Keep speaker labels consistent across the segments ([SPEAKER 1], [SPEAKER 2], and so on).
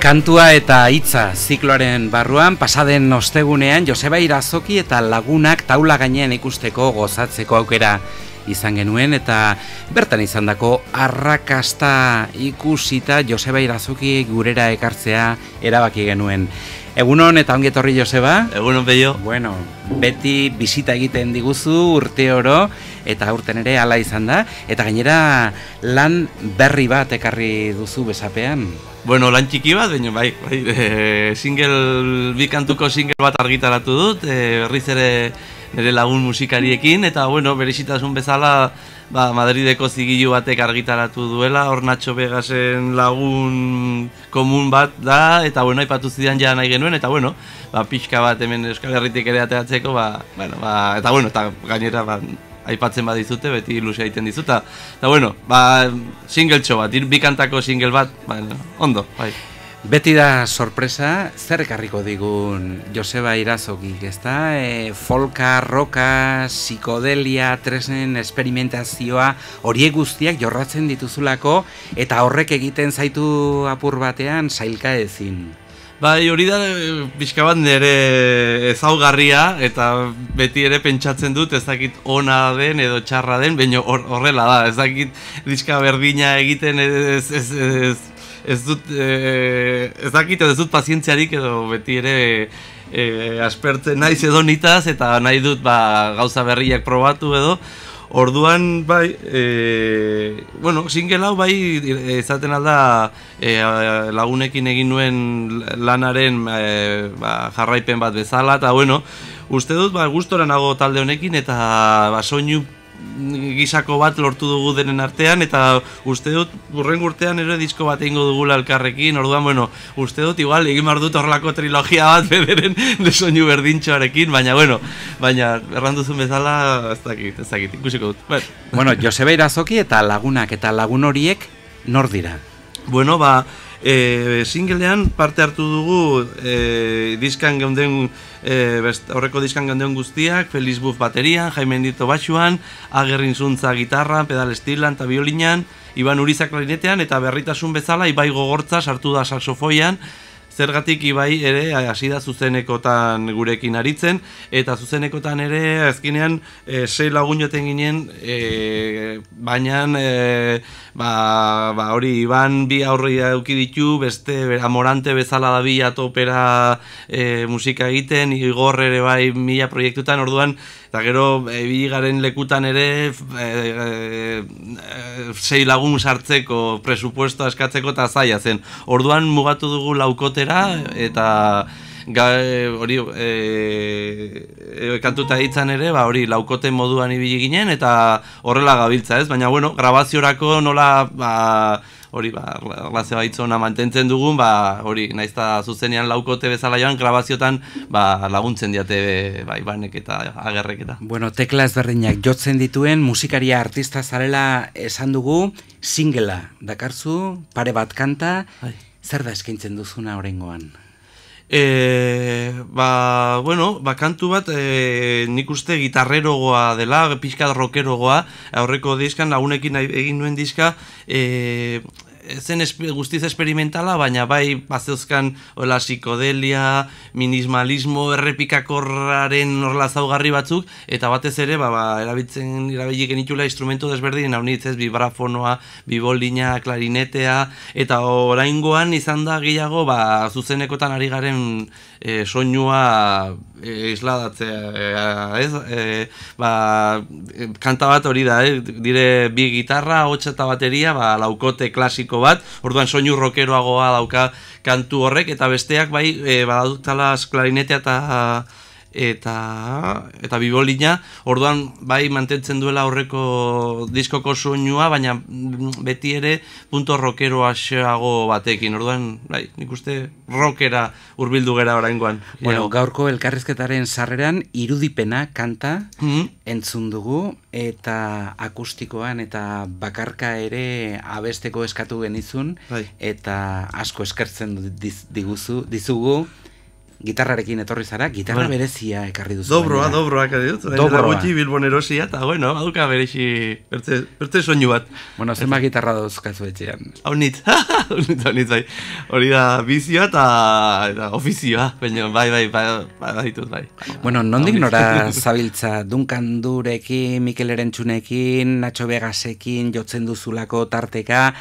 [SPEAKER 1] Kantua eta hitza zikloaren barruan pasaden ostegunean Joseba Irazoki eta lagunak taula gainean ikusteko gozatzeko aukera izan genuen eta bertan izandako arrakasta ikusita Joseba Irazoki gurera ekartzea erabaki genuen. Egunon eta ongi etorri Joseba.
[SPEAKER 2] Egunon Peio.
[SPEAKER 1] Bueno, beti bisita egiten diguzu urte oro eta aurten ere hala izan da eta gainera lan berri bat ekarri duzu besapean.
[SPEAKER 2] Bueno, lan txiki bat, baina bai, bi kantuko single bat argitaratu dut, berriz ere nire lagun musikariekin, eta bueno, berezitasun bezala Madrideko zigilu batek argitaratu duela, hor Nacho Vegasen lagun komun bat da, eta bueno, aipatu zidan ja nahi genuen, eta bueno, pixka bat hemen Euskal Herritik ere ateratzeko, eta bueno, eta gainera aipatzen badizute, beti ilusia egiten dizuta. Eta bueno, single txo bat, bi kantako single bat, ondo, bai.
[SPEAKER 1] Beti da sorpresa, zer ekarriko digun Joseba Irazokik, ezta? Folka, roka, psikodelia, tresnen esperimentazioa, horiek guztiak jorratzen dituzulako, eta horrek egiten zaitu apur batean sailka ezin.
[SPEAKER 2] Bai, hori da pixka bat nire ezaugarria eta beti ere pentsatzen dut ez dakit ona den edo txarra den, baina horrela da, ez dakit diska berdina egiten ez dut pazientziarik edo beti ere aspertzen naiz edo nitaz eta nahi dut gauza berriak probatu edo. Orduan, bai, single hau bai izaten alda lagunekin egin nuen lanaren jarraipen bat bezala, eta bueno, uste dut gustora nago talde honekin eta soinu gisako bat lortu dugu denen artean, eta uste dut hurrengo urtean ere disko bat egingo dugula elkarrekin, orduan, bueno, uste dut igual egin behar dut horrelako trilogia bat bederen de soinu berdintxoarekin, baina erranduzun bezala ez dakit, ikusiko dut.
[SPEAKER 1] Bueno, Joseba Irazoki eta lagunak eta lagun horiek nor dira?
[SPEAKER 2] Bueno, singlean parte hartu dugu diskan geunden horreko diskan geunden guztiak, Feliz Buff baterian, Jaime Endito batxuan, Agerrin Zuntza gitarran, pedal estilan eta biolinan, Iban Urizak klarinetean eta berritasun bezala Ibai Gogortza sartu da saxofoian. Zergatik Ibai ere hasi da zuzenekotan gurekin aritzen, eta zuzenekotan ere azkenean 6 lagun joten ginen, baina hori Iban bi aurri eduki ditu, beste Amorante bezala da bi atopera musika egiten, Igor ere bai 1000 proiektutan, orduan, eta gero garen lekutan ere 6 lagun sartzeko presupuestoa eskatzeko eta zaila zen. Orduan mugatu dugu laukotera eta hori kantuta hitzan ere hori laukote moduan ibili ginen eta horrela gabiltza, ez? Baina bueno, grabaziorako nola hori relazioa hitzona mantentzen dugun, hori naizta zuzenean laukote bezala joan, grabaziotan laguntzen diate Ibanek eta Agerrek eta.
[SPEAKER 1] Bueno, tekla ezberdinak jotzen dituen musikaria artista zarela esan dugu, singlea dakarzu, pare bat kanta, zer da eskaintzen duzuna oraingoan?
[SPEAKER 2] Kantu bat nik uste gitarrerogoa dela, pixka rockerogoa, aurreko diskan lagunekin egin nuen diska, zen guztiz esperimentala, baina bai bazeuzkan psikodelia, minimalismo, errepikakorraren horrela zaugarri batzuk, eta batez ere erabili genitula instrumento desberdin, haunitz ez, vibrafonoa, bibolina, klarinetea, eta oraingoan izan da gehiago zuzenekotan ari garen soinua isladatzea, ez? Kanta bat hori da, dire bi gitarra, hotsa eta bateria, laukote klasiko bat, orduan soinu rockeroagoa dauka kantu horrek, eta besteak badutala klarinetea eta bibolina, orduan mantentzen duela horreko diskoko soinua, baina beti ere punto rockeroago batekin, orduan nik uste rockera hurbildu gera oraingoan.
[SPEAKER 1] Bueno, gaurko elkarrizketaren sarreran irudipena kanta entzun dugu, eta akustikoan eta bakarka ere abesteko eskatu genizun, eta asko eskertzen dizugu. gitarrarekin etorri zara, gitarra berezia ekarri duzu.
[SPEAKER 2] Dobroa ekarri dut. Gutxi Bilbon erosia, eta bueno, baduka berezi, bertze soinu bat.
[SPEAKER 1] Bueno, zenba gitarra dauzkazu etxean.
[SPEAKER 2] Haunit, bai. Hori da bizioa eta ofizioa, baina bai ditut, bai.
[SPEAKER 1] Bueno, nondik nora zabiltza Duncan Durekin, Mikel Erentxunekin, Nacho Vegasekin jotzen duzulako tarteka,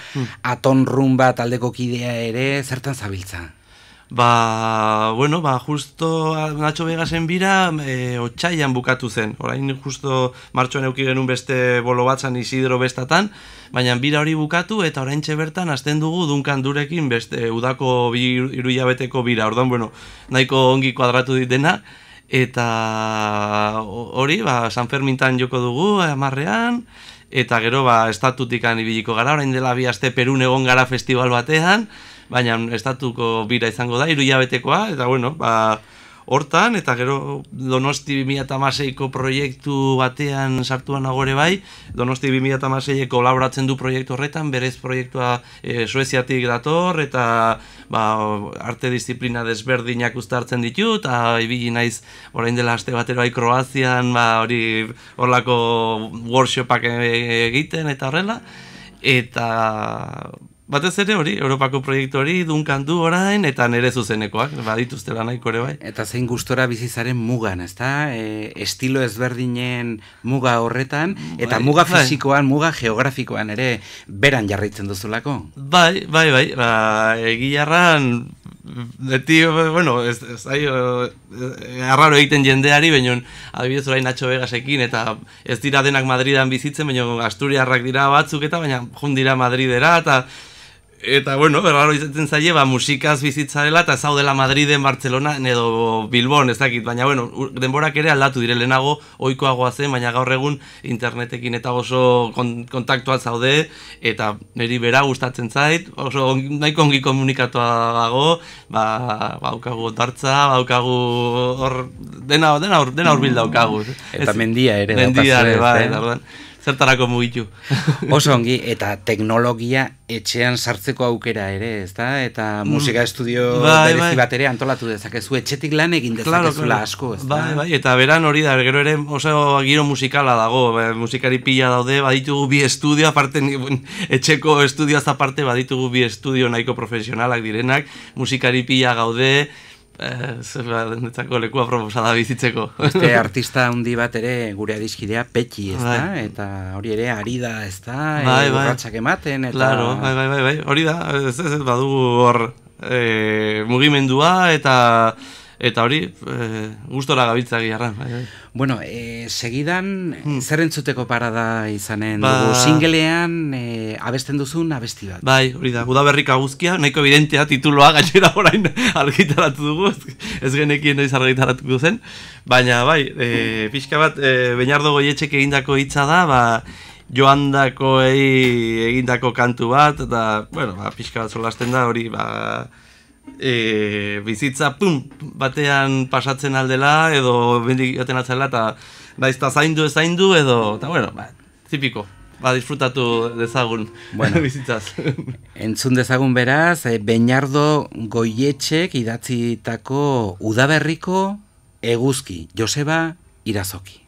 [SPEAKER 1] Aton Rumba taldeko kidea ere, zertan zabiltza?
[SPEAKER 2] Justo Nacho Vegasen bira otsaian bukatu zen. Orain justo martxoan euki genuen beste bolo batzan Isidro bestatan, baina bira hori bukatu eta oraintxe bertan hasten dugu Duncan Durekin beste udako 3 hilabeteko bira. Orduan, nahiko ongi kuadratu dit dena. Eta hori, San Fermintan joko dugu, 10ean, eta gero estatutikan ibiliko gara, orain dela 2 aste Perun egon gara festival batean, baina estatuko bira izango da, 3 hilabetekoa, eta hortan, eta gero Donosti 2016ko proiektu batean sartuan agore bai, Donosti 2016 kolaboratzen du proiektu horretan, berez proiektua Sueziatik dator, eta arte disiplina desberdinak uztartzen ditu, eta ibili naiz orain dela aste batero bai Kroazian, hori horlako workshopak egiten, eta horrela, eta batez ere hori, Europako proiektu hori, Duncan Du orain, eta nere zuzenekoak, badituztela nahiko ere bai.
[SPEAKER 1] Eta zein gustora bizizaren mugan, ezta? Estilo ezberdinen muga horretan, eta muga fisikoan, muga geografikoan ere beran jarraitzen duzulako?
[SPEAKER 2] Bai, egilarran, beti, arraro egiten jendeari, baina adibidez orain Nacho Vegasekin, eta ez dira denak Madridan bizitzen, baina Asturiarrak dira batzuk eta, baina jun dira Madridera, eta berraro izaten zaie, musikaz bizitzarela, eta zaudela Madriden, Bartzelona, edo Bilbon, ez dakit, baina, denborak ere aldatu dire lehenago, ohikoagoa zen, baina gaur egun internetekin eta oso kontaktuat zaude, eta niri bera gustatzen zait, oso nahiko ongi komunikatua dago, baukagu ondartza, baukagu hor, dena hurbil daukagu.
[SPEAKER 1] Eta mendia ere.
[SPEAKER 2] Mendia ere, bai, zertarako mugitu.
[SPEAKER 1] Oso ongi, eta teknologia etxean sartzeko aukera ere, ezta? Eta musika estudio berezi bat ere antolatu dezakezu, etxetik lan egin dezakezula asko, ezta?
[SPEAKER 2] Bai, eta beran hori da, gero ere oso giro musikala dago, musikari pila daude, baditugu 2 estudio, aparte etxeko estudioaz aparte, baditugu 2 estudio nahiko profesionalak direnak, musikari pila gaude, netzako lekua proposada bizitzeko.
[SPEAKER 1] Este artista handi bat ere gure adiskidea Petxi, ezta? Eta hori ere ari da, ezta? Urratxak ematen, eta...
[SPEAKER 2] Claro, bai, hori da, ez badugu hor mugimendua, eta hori, gustora gabiltza giarran.
[SPEAKER 1] Bueno, segidan, zer entzuteko parada izanen dugu? Singlean, abesten duzun abesti bat.
[SPEAKER 2] Bai, hori da, Udaberrika guzkia, nahiko evidentea tituloa gaitxera orain argitaratu dugu, ez genekien noiz argitaratuko zen, baina bai, pixka bat, Beñardo Goietxek egindako hitza da, Joandakoei egindako kantu bat, eta, pixka bat solasten da, hori, bizitza batean pasatzen aldela edo bendik joten atzela eta naizta zaindu edo eta tipiko, disfrutatu dezagun bizitzaz.
[SPEAKER 1] Entzun dezagun beraz, Beñardo Goietxek idatzitako Udaberriko eguzki, Joseba Irazoki.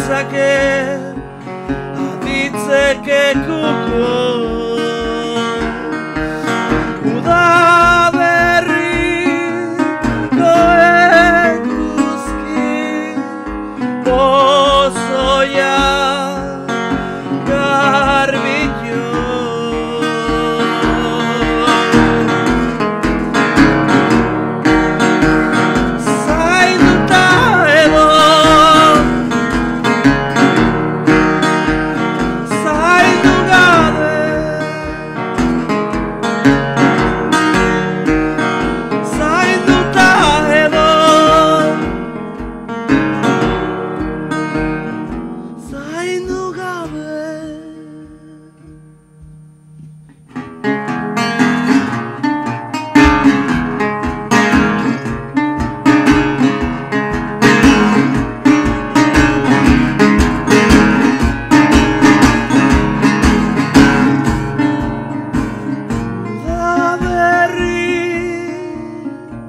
[SPEAKER 2] ditzake aditzeke kuko udaberriko eguzki pozoia garbitio zainduta edo zaindu gabe zainduta edo zaindu gabe udaberriko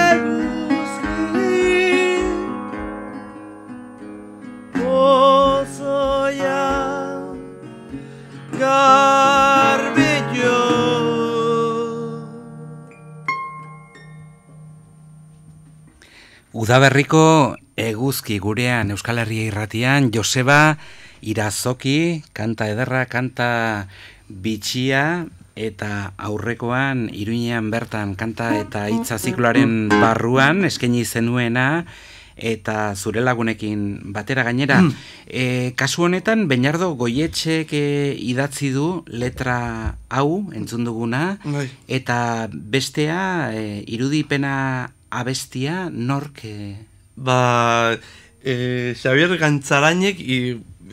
[SPEAKER 2] eguzki pozoia garbitio
[SPEAKER 1] Udaberriko eguzki gurean Euskal Herria irratian Joseba Irazoki, kanta ederra, kanta bitxia, eta aurrekoan Iruñean bertan kanta eta hitza zikloaren barruan eskaini zenuena, eta zure lagunekin batera gainera. Kasu honetan, Beñardo Goietxek idatzi du letra hau entzun duguna, eta bestea irudipena abestia nork...
[SPEAKER 2] Xabier Gantzarainek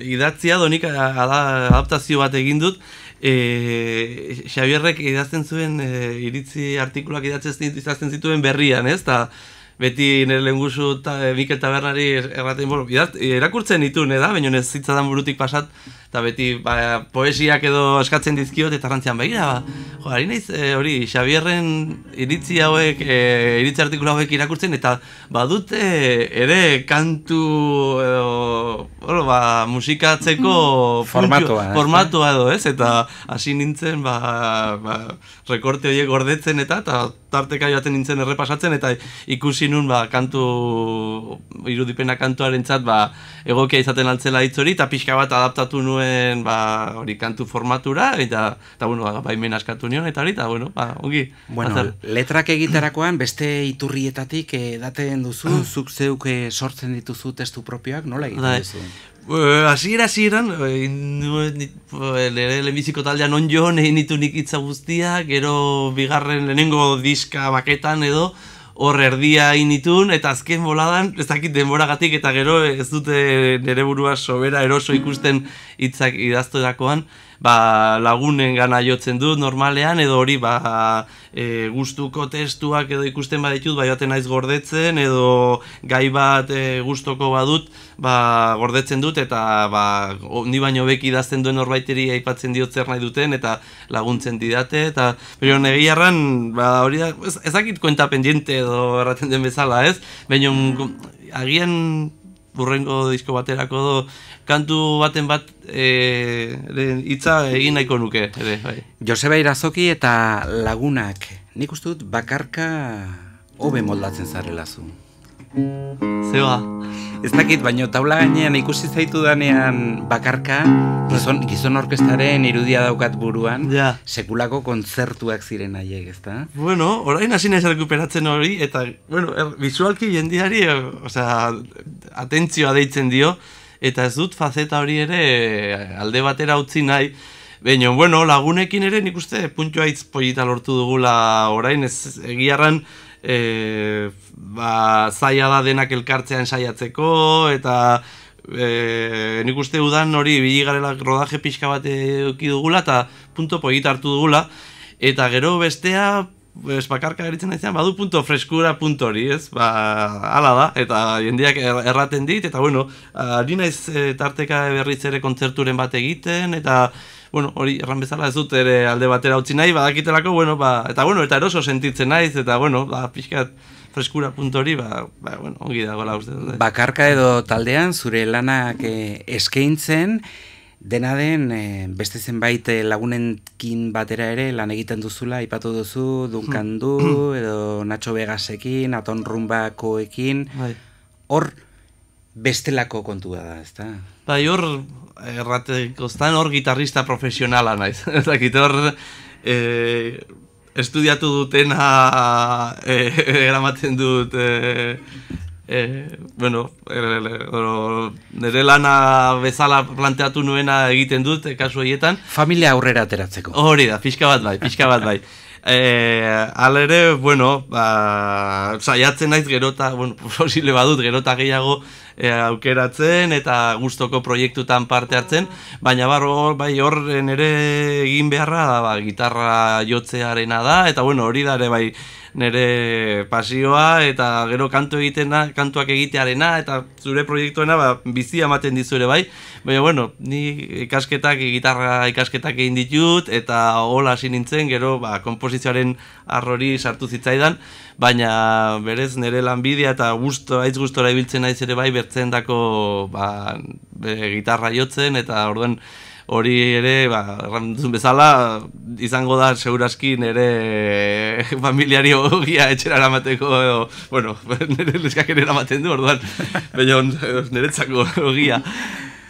[SPEAKER 2] idatzia donik adaptazio bat egin dut. Xabierrek idazten zuen iritzi artikulak idazten zituen berrian, ez? Ta beti nire lehenguzu Mikel Tabernari erraten irakurtzen ditun, da? Baina ez zitzadan burutik pasat, eta beti poesiak edo eskatzen dizkiot, eta rantzian begira, ari naiz hori Xabierren iritzi hauek, iritzi artikula hauek irakurtzen, eta badute ere kantu musikatzeko formatua edo, ez? Eta hasi nintzen rekorte horiek gordetzen eta tarteka joaten nintzen errepasatzen, eta ikusi nun kantu irudipena kantuarentzat egokia izaten altzela hitz hori, eta pixka bat adaptatu nuen hori kantu formatura, eta baimen askatu nion, eta hori, eta ongi.
[SPEAKER 1] Bueno, letrak egiterakoan beste iturrietatik edaten duzu, zuk zeuk sortzen dituzu testu propioak, nola egiten duzu?
[SPEAKER 2] Hasieran, lehenbiziko taldean onjon egin ditu nik hitza guztiak, gero bigarren lehenengo diska maketan edo, hor erdia initun, eta azken boladan, ez dakit denboragatik, eta gero ez dute nire burua sobera eroso ikusten hitzak idazterakoan, lagunen gana jotzen dut normalean, edo hori gustuko testuak edo ikusten baditut, baten naiz gordetzen, edo gai bat gustoko badut, gordetzen dut, eta ni baino beki idazten duen norbaiteri aipatzen diot zer nahi duten, eta laguntzen didate, eta pero negiarran, hori da, ez dakit kuenta pendiente edo erraten den bezala, ez? Baina agian burrengo disko baterako do, kantu baten bat hitza egin nahiko nuke.
[SPEAKER 1] Joseba Irazoki eta lagunak, nik uste dut bakarka hobe moldatzen zarela zu.
[SPEAKER 2] Zeba.
[SPEAKER 1] Ez dakit, baino taula gainean ikusi zaitu danean bakarka, gizon orkestaren irudia daukat buruan, sekulako kontzertuak ziren haiek, ezta?
[SPEAKER 2] Bueno, orain hasi naiz rekuperatzen hori, eta, visualki jendiari, atentzioa deitzen dio, eta ez dut fazeta hori ere alde batera utzi nahi, baina, lagunekin ere nik uste puntua hitz polita lortu dugula orain, ez egiarran, zaila da denak elkartzean saiatzeko, eta nik uste udan hori biligarela rodaje pixka bat eduki dugula, eta punto polita hartu dugula, eta gero bestea bakarka geritzen naizean, badu punto freskura punto hori, ez? Hala da, eta jendeak erraten dit, eta bueno, ari naiz tarteka berriz ere kontzerturen bat egiten, eta bueno, hori erran bezala ez dut ere alde batera utzi nahi, badakitelako, bueno, eta eroso sentitzen naiz, eta bueno, pixkat freskura punto hori, bueno, ongi dagoela uste dut.
[SPEAKER 1] Bakarka edo taldean zure lanak eskaintzen, dena den beste zenbait lagunenkin batera ere lan egiten duzula, aipatu duzu, Duncan Du, edo Nacho Vegasekin, Aton Rumbakoekin, hor bestelako kontua da, ezta?
[SPEAKER 2] Bai, hor erratekoztan hor gitarrista profesionala naiz. Eta hor estudiatu dutena eramaten dut bueno, nire lana bezala planteatu nuena egiten dut, kasu horietan.
[SPEAKER 1] Familia aurrera ateratzeko.
[SPEAKER 2] Hori da, pixka bat bai. Alere, bueno, saiatzen naiz gerota, bueno, posible badut gerota gehiago aukeratzen eta gustoko proiektutan parte hartzen, baina bai hor nire egin beharra da, gitarra jotzearena da, eta bueno, hori da ere bai nire pasioa, eta gero kantuak egitearena, eta zure proiektuena bizia ematen dizure bai, baina bueno, ni gitarra ikasketak egin ditut, eta hola hasi nintzen, gero konposizioaren arrori sartu zitzaidan, baina berez nire lanbidea eta haitz gustora ibiltzen naiz ere bai bertzen dako gitarra jotzen, eta orduan hori ere, erranduzun bezala, izango da seguraski nire familiari ogia etxera eramateko, bueno, nire leskak ere eramaten du, orduan, baina niretzako ogia.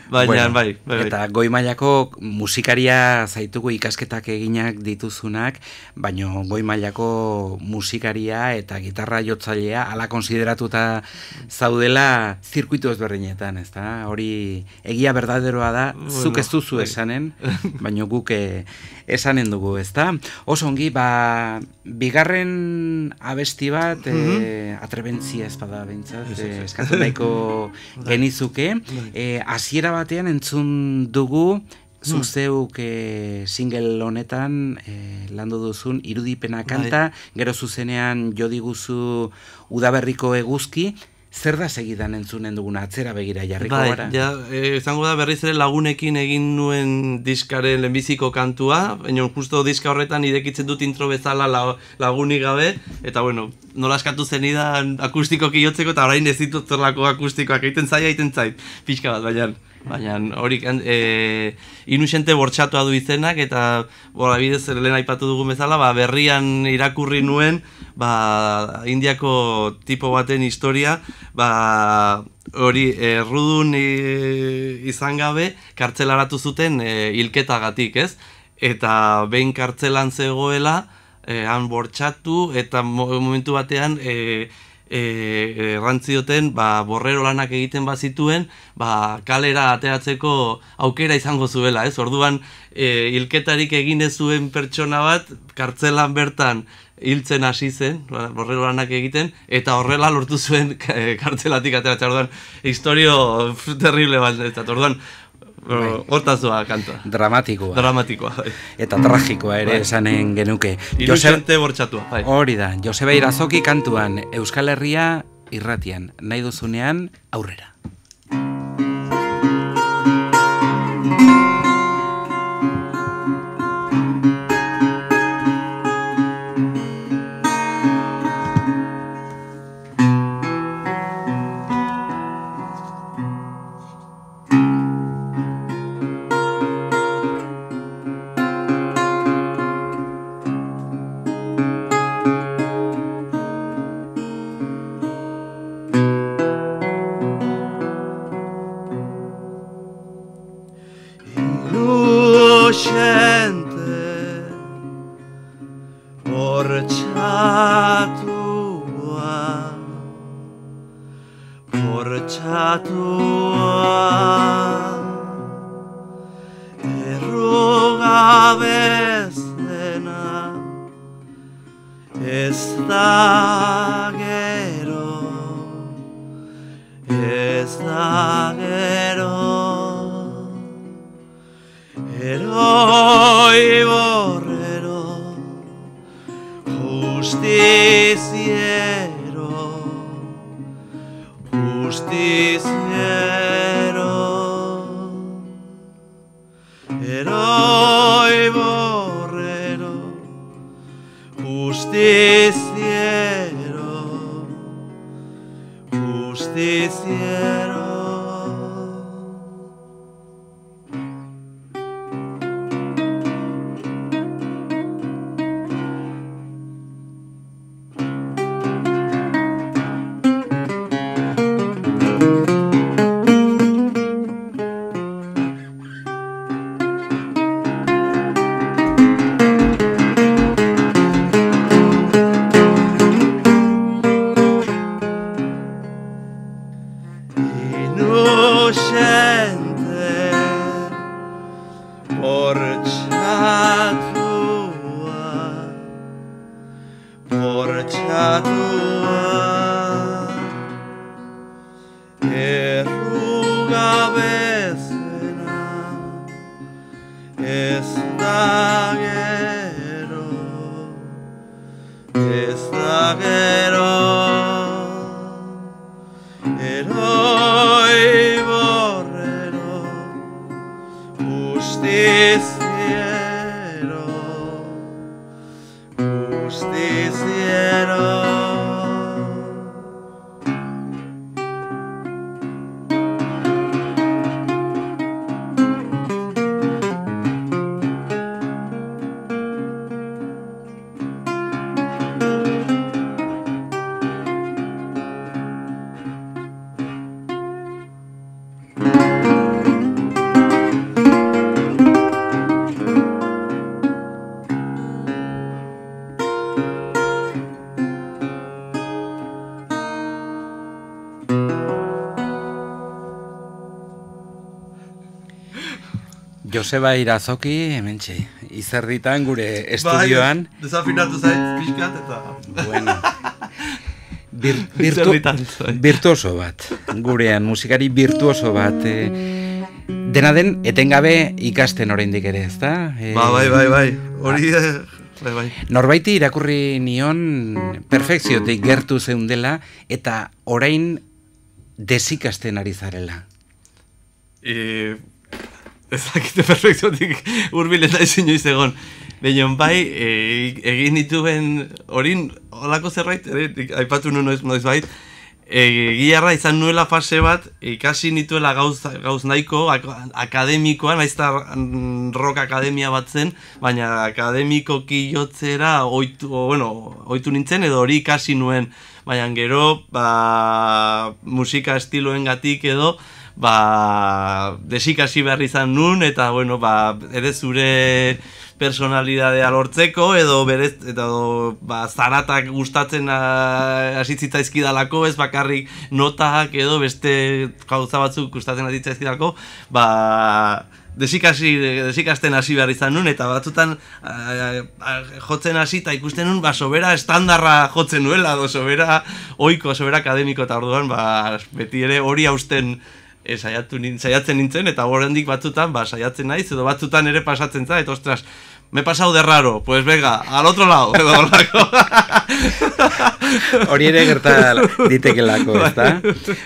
[SPEAKER 2] Baina, bai.
[SPEAKER 1] Eta goi mailako musikaria zaitugu ikasketak eginak dituzunak, baina goi mailako musikaria eta gitarra jotzailea ala konsideratuta zaudela zirkuitu ezberdinetan, ezta? Hori egia berdaderoa da, zuk ez duzu esanen, baina guk esanen dugu, ezta? Oso ongi, bigarren abesti bat, atrebentzia espada bentsat, eskatu nahiko genizuke, hasiera batean entzun dugu, zuk zeuk single honetan landu duzun Irudipena kanta, gero zuzenean jo diguzu Udaberriko eguzki, zer da segidan entzunen duguna, atzera begira jarriko gara?
[SPEAKER 2] Izango da berriz ere lagunekin egin nuen diskaren lehenbiziko kantua, baina justo diska horretan irekitzen dut intro bezala lagunik gabe, eta bueno, nola eskatu zenidan akustikoki jotzeko, eta orain ez ditut zerlako akustikoak egiten zait, pixka bat, baina hori Inusente bortxatua du izenak, eta bidez lehen aipatu dugu bezala, berrian irakurri nuen Indiako tipo baten historia, hori errudun izan gabe kartzelaratu zuten hilketagatik, ez? Eta behin kartzelan zegoela, han bortxatu, eta momentu batean errantzioten borrero lanak egiten bazituen, kalera ateratzeko aukera izango zuela, ez? Orduan, hilketarik egin ez zuen pertsona bat, kartzelan bertan hiltzen hasi zen, borrero lanak egiten, eta horrela lortu zuen kartzelatik ateratzea. Orduan, historio terrible bat, eta orduan, hortazua kanta.
[SPEAKER 1] Dramatikoa. Eta tragikoa ere esanen genuke.
[SPEAKER 2] Inusente bortxatua.
[SPEAKER 1] Hori da, Joseba Irazoki kantuan, Euskal Herria irratian, nahi duzunean aurrera.
[SPEAKER 2] justiciero, heroi borrero, justiciero, justiciero. Inocente, bortxatua, errugabezena, ez da gero, heroi borrero, justiciero, justiciero.
[SPEAKER 1] Joseba Irazoki, hementxe, izerditan gure estudioan.
[SPEAKER 2] Bai, desafinatu zait, pixkat eta...
[SPEAKER 1] Bueno, virtuoso bat, gurean, musikari virtuoso bat. Dena den, etengabe ikasten oraindik ere, ezta?
[SPEAKER 2] Bai, hori... Bai.
[SPEAKER 1] Norbaiti irakurri nion perfekziotik gertu zeundela eta orain desikasten ari zarela.
[SPEAKER 2] Ezakite perfekziotik urbileta izin joiz egon. Baina bai, egin dituen horin, holako zerbait, aipatu nu noiz bait, giarra izan nuela fase bat, ikasi nituela gauz nahiko, akademikoan, naizta rock akademia bat zen, baina akademikoki jotzera ohitu nintzen, edo hori ikasi nuen, baina gero, musika estiloengatik edo, desikasi behar izan nun, eta, ere zure personalidadea lortzeko, edo zaratak gustatzen hasitzitzaizkidalako, ez bakarrik notak edo beste gauza batzuk gustatzen hasitzitzaizkidalako, desikasten hasi behar izan nun, eta batzutan jotzen hasi eta ikusten nun, sobera estandarra jotzen nuela, sobera oiko, sobera akademiko, eta orduan, beti ere hori hausten saiatzen nintzen, eta oraindik batzutan saiatzen naiz, edo batzutan ere pasatzen zait, ostras, me he pasado de raro, pues venga, al otro lado, edo olako.
[SPEAKER 1] Hori ere gerta ditekelako, ezta?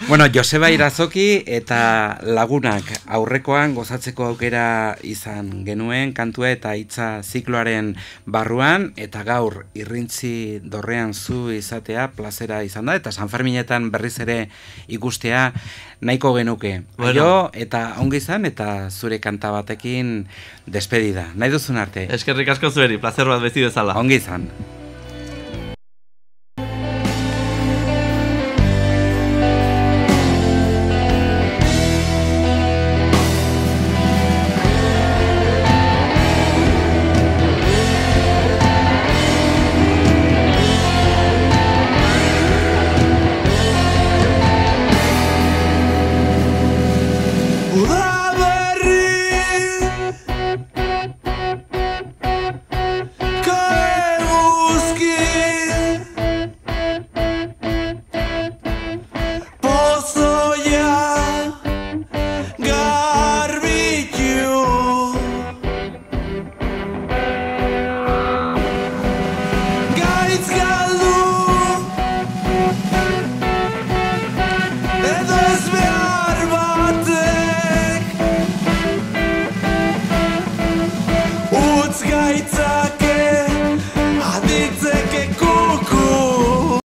[SPEAKER 1] Bueno, Joseba Irazoki eta lagunak aurrekoan gozatzeko aukera izan genuen, kantua eta hitza zikloaren barruan, eta gaur irrintzi dorrean zu izatea plazera izan da, eta San Ferminetan berriz ere ikustea nahiko genuke. Jo, eta ongi izan, eta zure kanta batekin despedida. Nahi duzun arte.
[SPEAKER 2] Eskerrik asko zueri, plazer bat beti bezala.
[SPEAKER 1] Ongi izan.